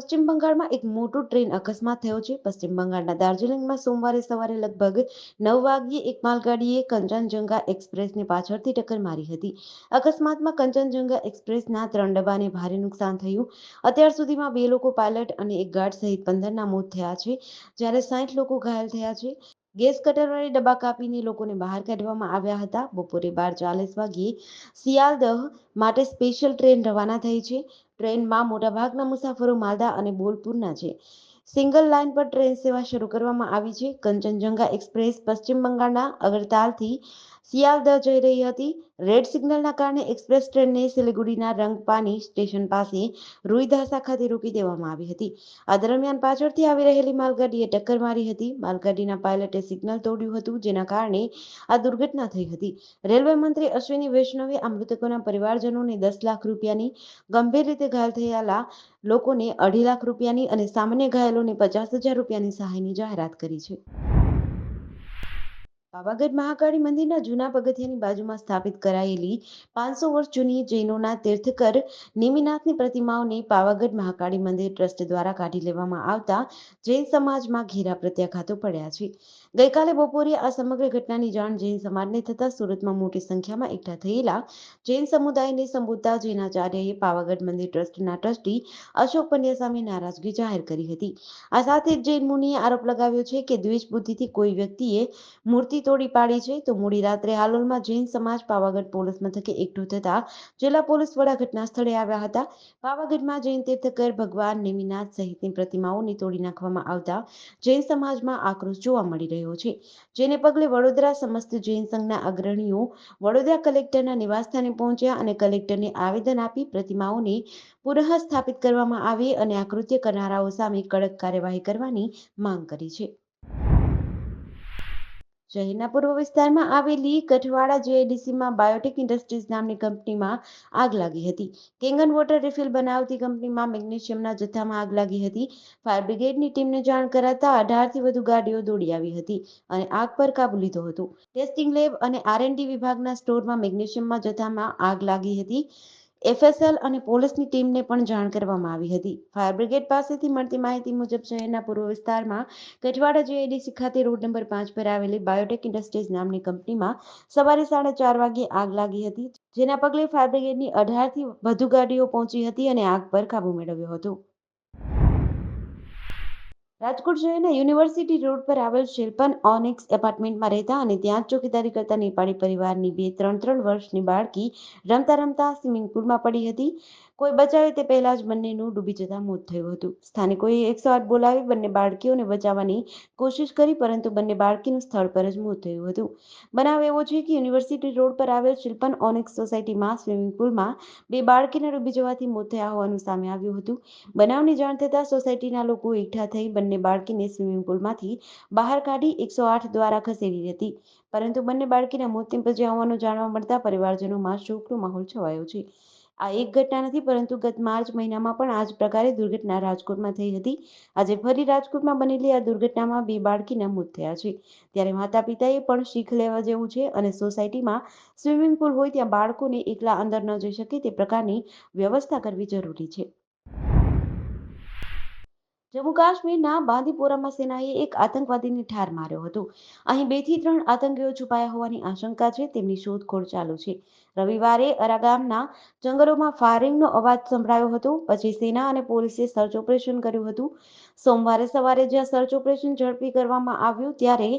પશ્ચિમ બંગાળમાં એક મોટો ટ્રેન અકસ્માત થયો છે. પશ્ચિમ બંગાળના દાર્જિલિંગમાં સોમવારે સવારે લગભગ 9 વાગ્યે એક માલગાડીએ કંચનજંગા એક્સપ્રેસને પાછળથી ટક્કર મારી હતી. અકસ્માતમાં કંચનજંગા એક્સપ્રેસના 3 ડબ્બાને ભારે નુકસાન થયું. અત્યાર સુધીમાં 2 લોકો, પાયલટ અને એક ગાર્ડ સહિત 15ના મોત થયા છે, જ્યારે 60 લોકો ઘાયલ થયા છે. ગેસ કટર વડે ડબ્બા કાપીને લોકોને બહાર કાઢવામાં આવ્યા હતા. બપોરે 12:40 વાગ્યે સિયાલદહ માટે સ્પેશિયલ ટ્રેન રવાના થઈ છે. ટ્રેનમાં મોટાભાગના મુસાફરો માલદા અને બોલપુરના છે. સિંગલ લાઇન પર ટ્રેન સેવા શરૂ કરવામાં આવી છે. કંચનજંગા એક્સપ્રેસ પશ્ચિમ બંગાળના અગરતાલથી સિયાલદહ જઈ રહી હતી. રેડ સિગ્નલના કારણે એક્સપ્રેસ ટ્રેનને સિલિગુડીના રંગપાની સ્ટેશન પાસે રૂઈધાસા ખાતે રોકી દેવામાં આવી હતી. આ દરમિયાન પાછળથી આવી રહેલી માલગાડીએ ટક્કર મારી હતી. માલગાડીના પાયલટે સિગ્નલ તોડ્યું હતું, જેના કારણે આ દુર્ઘટના થઈ હતી. રેલવે મંત્રી અશ્વિની વૈષ્ણવે આ મૃતકોના પરિવારજનોને 10 લાખ રૂપિયાની, ગંભીર રીતે ઘાયલ થયેલા લોકોને 2.5 લાખ રૂપિયાની અને સામાન્ય ઘાયલોને 50,000 રૂપિયાની સહાયની જાહેરાત કરી છે. પાવાગઢ મહાકાળી મંદિરના જૂના પગથિયાની બાજુમાં સ્થાપિત કરાયેલી 500 વર્ષ જૂની જૈનોના તીર્થકર નેમિનાથની પ્રતિમાઓને પાવાગઢ મહાકાળી મંદિર ટ્રસ્ટ દ્વારા કાઢી લેવામાં આવતા જૈન સમાજમાં ઘેરા પ્રત્યાઘાતો પડ્યા છે. ગઈકાલે બપોરે આ સમગ્ર ઘટનાની જાણ જૈન સમાજને થતાં સુરતમાં મોટી સંખ્યામાં એકઠા થયેલા જૈન સમુદાયને સંબોધતા જૈનાચાર્યએ પાવાગઢ મંદિર ટ્રસ્ટના ટ્રસ્ટી અશોક પંડ્યા સામે નારાજગી જાહેર કરી હતી. આ સાથે જ જૈન મુનિએ આરોપ લગાવ્યો છે કે દ્વેષ બુદ્ધિથી કોઈ વ્યક્તિએ મૂર્તિ તોડી પાડી છે. તો મોડી રાત્રે હાલોલમાં જૈન સમાજ પાવાગઢ પોલીસ મથકે એકઠું થતા જિલ્લા પોલીસ વડા ઘટના સ્થળે આવ્યા હતા. પાવાગઢમાં જૈન તીર્થકર ભગવાન નેમિનાથ સહિતની પ્રતિમાઓને તોડી નાખવામાં આવતા જૈન સમાજમાં આક્રોશ જોવા મળી રહ્યો છે. જેને પગલે વડોદરા સમસ્ત જૈન સંઘના અગ્રણીઓ વડોદરા કલેક્ટરના નિવાસસ્થાને પહોંચ્યા અને કલેક્ટરને આવેદન આપી પ્રતિમાઓને પુનઃ સ્થાપિત કરવામાં આવે અને આ કૃત્ય કરનારાઓ સામે કડક કાર્યવાહી કરવાની માંગ કરી છે. શહેરના પૂર્વ વિસ્તારમાં આવેલી કઠવાડા જીઆઈડીસીમાં બાયોટેક ઇન્ડસ્ટ્રીઝ નામની કંપનીમાં આગ લાગી હતી. કેંગન વોટર રિફિલ બનાવતી કંપનીમાં મેગ્નેશિયમના જથ્થામાં આગ લાગી હતી. ફાયર બ્રિગેડની ટીમને જાણ કરાતા 18થી વધુ ગાડીઓ દોડી આવી હતી અને આગ પર કાબુ લીધો હતો. ટેસ્ટિંગ લેબ અને આર&ડી વિભાગના સ્ટોરમાં મેગ્નેશિયમના જથ્થામાં આગ લાગી હતી. એફએસએલ અને પોલીસની ટીમને પણ જાણ કરવામાં આવી હતી. ફાયર બ્રિગેડ પાસેથી મળતી માહિતી મુજબ શહેરના પૂર્વ વિસ્તારમાં કઠવાડા જીઆઈડીસી ખાતે રોડ નંબર 5 પર આવેલી બાયોટેક ઇન્ડસ્ટ્રીઝ નામની કંપનીમાં સવારે 4:30 વાગ્યે આગ લાગી હતી, જેના પગલે ફાયર બ્રિગેડની 18થી વધુ ગાડીઓ પહોંચી હતી અને આગ પર કાબુ મેળવ્યો હતો. રાજકોટ શહેરના યુનિવર્સિટી રોડ પર આવેલ શિલ્પન ઓનિક્સ એપાર્ટમેન્ટમાં રહેતા અને ત્યાં જ ચોકીદારી કરતા નેપાળી પરિવારની 3 વર્ષની બાળકી રમતા રમતા સ્વિમિંગ પુલમાં પડી હતી. કોઈ બચાવે તે પહેલા જ બંનેનું ડૂબી જતા મોત થયું હતું. સ્થાનિકોએ 108 બોલાવી બંને બાળકીઓને બચાવવાની કોશિશ કરી, પરંતુ બંને બાળકીનું સ્થળ પર જ મોત થયું હતું. બનાવ એવો છે કે યુનિવર્સિટી રોડ પર આવેલ શિલ્પન ઓનિક્સ સોસાયટીમાં સ્વિમિંગ પુલમાં 2 બાળકીના ડૂબી જવાથી મોત થયા હોવાનું સામે આવ્યું હતું. બનાવની જાણ થતાં સોસાયટીના લોકો એકઠા થઈ બંને બાળકીને સ્વિમિંગ પુલમાંથી બહાર કાઢી 108 દ્વારા ખસેડી હતી, પરંતુ બંને બાળકીના મોત નીપજ્યા હોવાનું જાણવા મળતા પરિવારજનોમાં શોકનો માહોલ છવાયો છે. આ એક ઘટના નથી, પરંતુ ગત માર્ચ મહિનામાં પણ આ જ પ્રકારે દુર્ઘટના રાજકોટમાં થઈ હતી. આજે ફરી રાજકોટમાં બનેલી આ દુર્ઘટનામાં 2 બાળકીના મોત થયા છે. ત્યારે માતા પિતાએ પણ શીખ લેવા જેવું છે અને સોસાયટીમાં સ્વિમિંગ પુલ હોય ત્યાં બાળકોને એકલા અંદર ન જઈ શકે તે પ્રકારની વ્યવસ્થા કરવી જરૂરી છે. જમ્મુ કાશ્મીરના બાંદીપોરામાં સેનાએ એક આતંકવાદીને ઠાર માર્યો હતો. અહીં 2 થી 3 આતંકીઓ છુપાયા હોવાની આશંકા છે. તેમની શોધખોળ ચાલુ છે. રવિવારે અરા ગામના જંગલોમાં ફાયરિંગનો અવાજ સંભળાયો હતો. પછી સેના અને પોલીસે સર્ચ ઓપરેશન કર્યું હતું. સોમવારે સવારે જ્યાં સર્ચ ઓપરેશન ઝડપી કરવામાં આવ્યું ત્યારે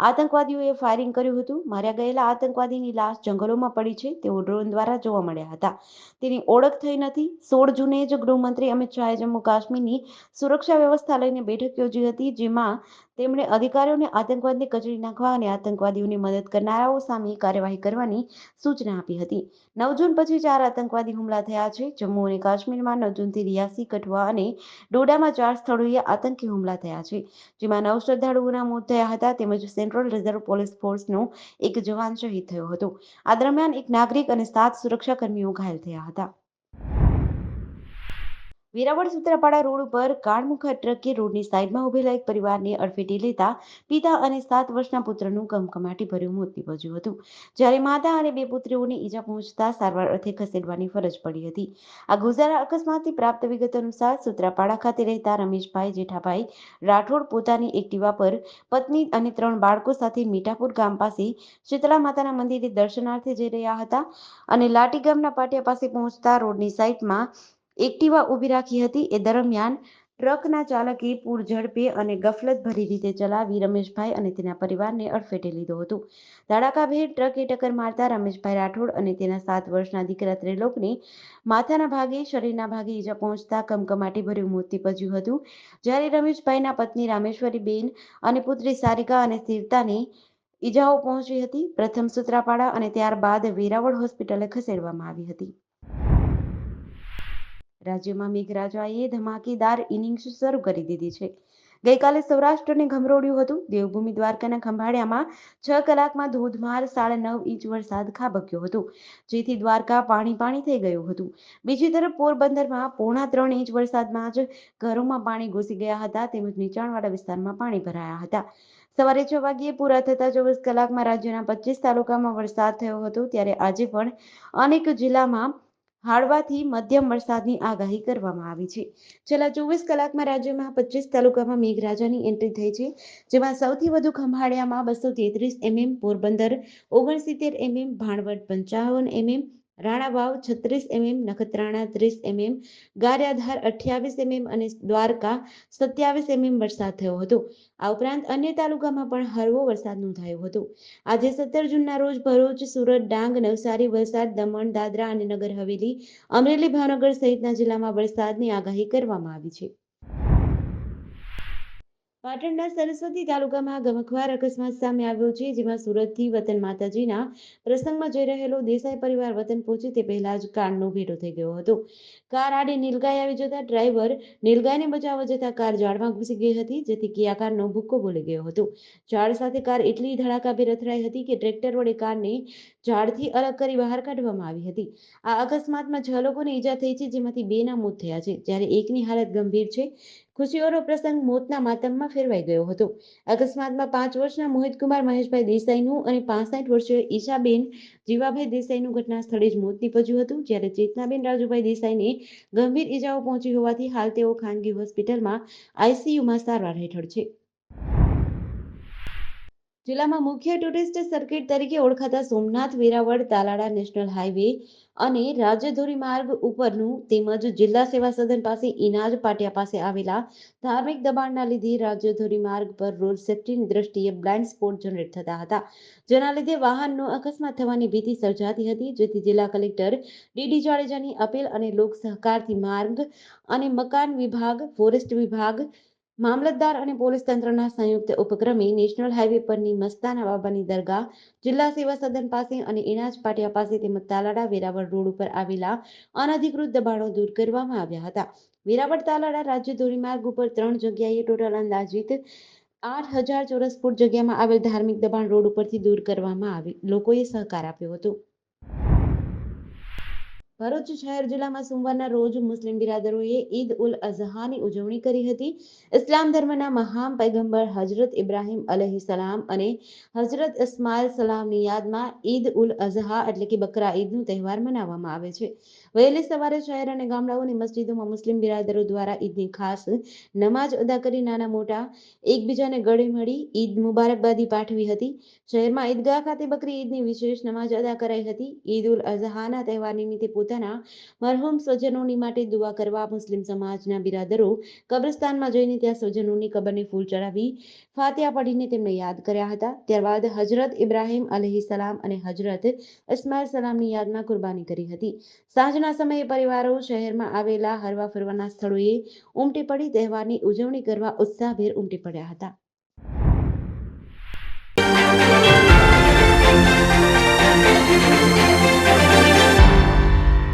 આતંકવાદીઓએ ફાયરિંગ કર્યું હતું. માર્યા ગયેલા આતંકવાદીની લાશ જંગલોમાં પડી છે. તેઓ ડ્રોન દ્વારા જોવા મળ્યા હતા. તેની ઓળખ થઈ નથી. 16 જૂને જ ગૃહમંત્રી અમિત શાહે જમ્મુ કાશ્મીરની સુરક્ષા વ્યવસ્થા લઈને બેઠક યોજી હતી, જેમાં તેમણે અધિકારીઓને આતંકવાદને કચડી નાખવા અને આતંકવાદીઓને મદદ કરનારાઓ સામે કાર્યવાહી કરવાની સૂચના આપી હતી. 9 જૂન પછી 4 આતંકવાદી હુમલા થયા છે. જમ્મુ અને કાશ્મીરમાં 9 જૂનથી રિયાસી, કઠુઆ અને ડોડામાં 4 સ્થળોએ આતંકી હુમલા થયા છે, જેમાં 9 શ્રદ્ધાળુઓના મોત થયા હતા તેમજ સેન્ટ્રલ રિઝર્વ પોલીસ ફોર્સનો એક જવાન શહીદ થયો હતો. આ દરમિયાન એક નાગરિક અને 7 સુરક્ષાકર્મીઓ ઘાયલ થયા હતા. વેરાવળ સૂત્રાપાડા રોડ ઉપર કાળમુખા ટ્રકે રોડની સાઈડમાં ઉભેલા એક પરિવારને અડફેટે લેતા પિતા અને 7 વર્ષના પુત્રનું કમકમાટી ભર્યું મોત નીપજ્યું હતું. જ્યારે માતા અને બે પુત્રીઓને ઈજા પહોંચતા સારવાર અર્થે ખસેડવાની ફરજ પડી હતી. આ ગોઝારા અકસ્માતથી પ્રાપ્ત વિગત અનુસાર સૂત્રાપાડા ખાતે રહેતા રમેશભાઈ જેઠાભાઈ રાઠોડ પોતાની એક્ટિવા પર પત્ની અને 3 બાળકો સાથે મીઠાપુર ગામ પાસે શીતળા માતાના મંદિરે દર્શનાર્થે જઈ રહ્યા હતા અને લાટી ગામના પાટિયા પાસે પહોંચતા રોડની સાઈડમાં એક્ટિવા ઊભી રાખી હતી. એ દરમિયાન ટ્રકના ચાલકે પૂર ઝડપે અને ગફલતભરી રીતે ચલાવી રમેશભાઈ અને તેના પરિવારને અડફેટે લીધો હતો. ધડાકાભેર ટ્રકે ટક્કર મારતા રમેશભાઈ રાઠોડ અને તેના 7 વર્ષના દીકરા ત્રિલોકને માથાના ભાગે, શરીરના ભાગે ઈજા પહોંચતા કમકમાટી ભર્યું મોત નીપજ્યું હતું. જ્યારે રમેશભાઈના પત્ની રામેશ્વરીબેન અને પુત્રી સારિકા અને સ્થિરતાને ઈજાઓ પહોંચી હતી. પ્રથમ સૂત્રાપાડા અને ત્યારબાદ વેરાવળ હોસ્પિટલે ખસેડવામાં આવી હતી. રાજ્યમાં મેઘરાજાએ ધમાકેદાર ઇનિંગ્સ શરૂ કરી દીધી છે. ગઈકાલે સૌરાષ્ટ્રને ગમરોડ્યું હતું. દેવભૂમિ દ્વારકાના ખંભાળિયામાં 6 કલાકમાં ધોધમાર 9.5 ઇંચ વરસાદ ખાબક્યો હતો, જેથી દ્વારકા પાણી થઈ ગયું હતું. બીજી તરફ પોરબંદરમાં 3.25 ઇંચ વરસાદમાં જ ઘરોમાં પાણી ઘૂસી ગયા હતા, તેમજ નીચાણવાળા વિસ્તારમાં પાણી ભરાયા હતા. સવારે 6 વાગ્યે પૂરા થતા 24 કલાકમાં રાજ્યના 25 તાલુકામાં વરસાદ થયો હતો. ત્યારે આજે પણ અનેક જિલ્લામાં હળવાથી મધ્યમ વરસાદની આગાહી કરવામાં આવી છે. છેલ્લા 24 કલાકમાં રાજ્યમાં 25 તાલુકામાં મેઘરાજાની એન્ટ્રી થઈ છે, જેમાં સૌથી વધુ ખંભાળિયામાં 233 mm, Porbandar 69 mm, Bhanvad 55 mm, Ranavav 36 mm, Nakhatrana 30 mm, Gariadhar 28 mm અને દ્વારકા 27 mm વરસાદ થયો હતો. આ ઉપરાંત અન્ય તાલુકામાં પણ હળવો વરસાદ નોંધાયો હતો. આજે 17 જૂનના રોજ ભરૂચ, સુરત, ડાંગ, નવસારી, વલસાડ, દમણ, દાદરા અને નગર હવેલી, અમરેલી, ભાવનગર સહિતના જિલ્લામાં વરસાદની આગાહી કરવામાં આવી છે. પાટણના સરસ્વતી તાલુકામાં ગમખ્વાર અકસ્માત સામે આવ્યો છે, જેમાં સુરતથી વતન માતાજીના પ્રસંગમાં જઈ રહેલો દેસાઈ પરિવાર વતન પહોંચે તે પહેલા જ કારનો ભેટો થઈ ગયો હતો. કાર આડે નીલગાય આવી જતા ડ્રાઈવર નીલગાયને બચાવવા જતા કાર ઝાડમાં ઘૂસી ગઈ હતી, જેથી કિયા કારનો ભૂક્કો બોલી ગયો હતો. ઝાડ સાથે કાર એટલી ધડાકાભેર અથડાઈ હતી કે ટ્રેક્ટર વડે કારને ઝાડથી અલગ કરી બહાર કાઢવામાં આવી હતી. આ અકસ્માતમાં 6 લોકોને ઈજા થઈ છે, જેમાંથી 2ના મોત થયા છે, જ્યારે એકની હાલત ગંભીર છે. ખુશીઓનો પ્રસંગ મોતના માતમમાં ફેરવાઈ ગયો હતો. અકસ્માતમાં 5 વર્ષના મોહિતકુમાર મહેશભાઈ દેસાઈનું અને 65 વર્ષીય ઈશાબેન જીવાભાઈ દેસાઈનું ઘટના સ્થળે જ મોત નીપજ્યું હતું. જ્યારે ચેતનાબેન રાજુભાઈ દેસાઈને ગંભીર ઈજાઓ પહોંચી હોવાથી હાલ તેઓ ખાનગી હોસ્પિટલમાં આઈસીયુમાં સારવાર હેઠળ છે. જિલ્લામાં મુખ્ય ટુરિસ્ટ સર્કિટ તરીકે ઓળખાતા સોમનાથ, વેરાવળ, તાલાળા નેશનલ હાઈવે અને રાજ્ય ધોરીમાર્ગ ઉપરનું તેમજ જિલ્લા સેવા સદન પાસે ઇનાજ પાટિયા પાસે આવેલા ધાર્મિક દબાણના લીધે રાજ્ય ધોરીમાર્ગ પર રોડ સેફ્ટીની દ્રષ્ટિએ બ્લાઇન્ડ સ્પોટ જનરેટ થતા હતા, જેના લીધે વાહનનો અકસ્માત થવાની ભીતિ સર્જાતી હતી. જેથી જિલ્લા કલેક્ટર ડી જાડેજાની અપીલ અને લોક સહકારથી માર્ગ અને મકાન વિભાગ, ફોરેસ્ટ વિભાગ, મામલતદાર અને પોલીસ તંત્રના સંયુક્ત ઉપક્રમે નેશનલ હાઈવે પરની મસ્તાના બાબાની દરગાહ, જિલ્લા સેવા સદન પાસે અને ઇનાજ પાટિયા પાસે તેમજ તાલાળા વેરાવળ રોડ ઉપર આવેલા અનધિકૃત દબાણો દૂર કરવામાં આવ્યા હતા. વેરાવળ તાલાળા રાજ્ય ધોરીમાર્ગ ઉપર 3 જગ્યાએ ટોટલ અંદાજિત 8,000 ચોરસ ફૂટ જગ્યામાં આવેલ ધાર્મિક દબાણ રોડ ઉપરથી દૂર કરવામાં આવી લોકોએ સહકાર આપ્યો હતો. ભરૂચ શહેર જિલ્લામાં સોમવારના રોજ મુસ્લિમ બિરાદરોએ ઈદ ઉલ અઝહાની ઉજવણી કરી હતી. ઇસ્લામ ધર્મના મહાન પૈગંબર હજરત ઇબ્રાહીમ અલૈહિસ્સલામ અને હજરત ઇસ્માઇલ સલામની યાદમાં ઈદ ઉલ અઝહા એટલે કે બકરા ઈદનો તહેવાર મનાવવામાં આવે છે. વહેલી સવારે શહેર અને ગામડાઓની મસ્જિદોમાં મુસ્લિમ બિરાદરો દ્વારા ઈદની ખાસ નમાજ અદા કરી નાના મોટા એકબીજાને ગળે મળી ઈદ મુબારકબાદી પાઠવી હતી. શહેરમાં ઈદગાહ ખાતે બકરી ઈદની વિશેષ નમાજ અદા કરાઈ હતી. ઈદ ઉલ અઝહાના તહેવાર નિમિત્તે પોતાના મરહૂમ સ્વજનોની માટે દુઆ કરવા મુસ્લિમ સમાજના બિરાદરો કબ્રસ્તાનમાં જઈને ત્યાં સ્વજનોની કબરને ફૂલ ચડાવી ફાતિહા પઢીને તેમને યાદ કર્યા હતા. ત્યારબાદ હજરત ઇબ્રાહીમ અલૈહિસ્સલામ અને હજરત ઇસ્માઇલ સલામની યાદમાં કુરબાની કરી હતી. સાંજના સમયે પરિવારો શહેરમાં આવેલા હરવા ફરવાના સ્થળોએ ઉમટી પડી તહેવારની ઉજવણી કરવા ઉત્સાહભેર ઉમટી પડ્યા હતા.